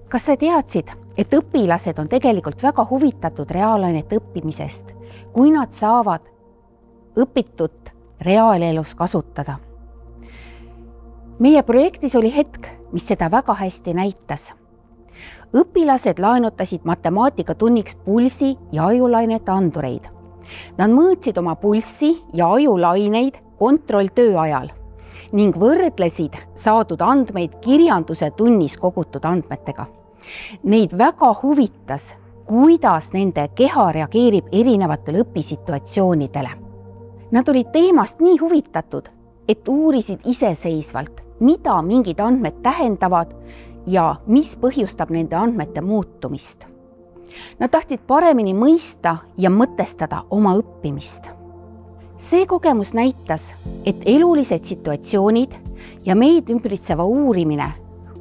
Kas sa teadsid, et õpilased on tegelikult väga huvitatud reaalainete õppimisest, kui nad saavad õpitut reaalelus kasutada? Meie projektis oli hetk, mis seda väga hästi näitas. Õpilased laenutasid matemaatikatunniks pulsi ja ajulainete andureid. Nad mõõtsid oma pulssi ja ajulaineid kontrolltöö ajal ning võrdlesid saadud andmeid kirjanduse tunnis kogutud andmetega. Neid väga huvitas, kuidas nende keha reageerib erinevatele õpisituatsioonidele. Nad olid teemast nii huvitatud, et uurisid iseseisvalt, mida mingid andmed tähendavad ja mis põhjustab nende andmete muutumist. Nad tahtsid paremini mõista ja mõtestada oma õppimist. See kogemus näitas, et elulised situatsioonid ja meid ümbritseva uurimine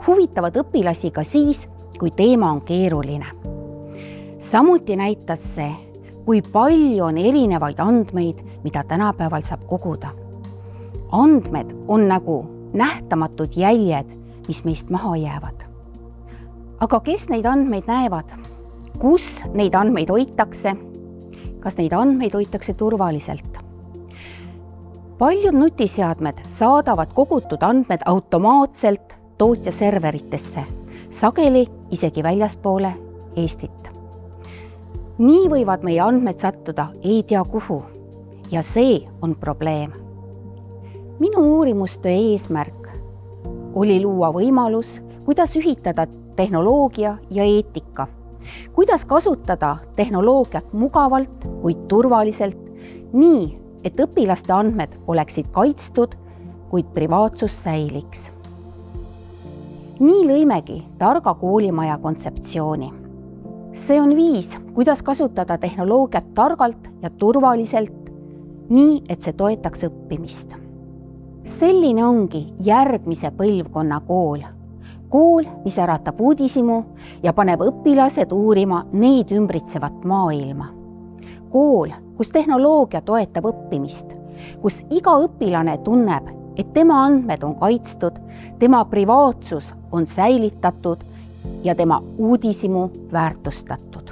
huvitavad õpilasi ka siis, kui teema on keeruline. Samuti näitas see, kui palju on erinevaid andmeid, mida tänapäeval saab koguda. Andmed on nagu nähtamatud jäljed, mis meist maha jäävad. Aga kes neid andmeid näevad? Kus neid andmeid hoitakse? Kas neid andmeid hoitakse turvaliselt? Paljud nutiseadmed saadavad kogutud andmed automaatselt tootja serveritesse, sageli isegi väljaspoole Eestit. Nii võivad meie andmed sattuda ei tea kuhu ja see on probleem. Minu uurimustöö eesmärk oli luua võimalus, kuidas ühitada tehnoloogia ja eetika, kuidas kasutada tehnoloogiat mugavalt, kuid turvaliselt, nii, et õpilaste andmed oleksid kaitstud, kuid privaatsus säiliks. Nii lõimegi targa koolimaja kontseptsiooni. See on viis, kuidas kasutada tehnoloogiat targalt ja turvaliselt, nii, et see toetaks õppimist. Selline ongi järgmise põlvkonna kool. Kool, mis äratab uudishimu ja paneb õpilased uurima neid ümbritsevat maailma. Kool, kus tehnoloogia toetab õppimist, kus iga õpilane tunneb, et tema andmed on kaitstud, tema privaatsus on säilitatud ja tema uudishimu väärtustatud.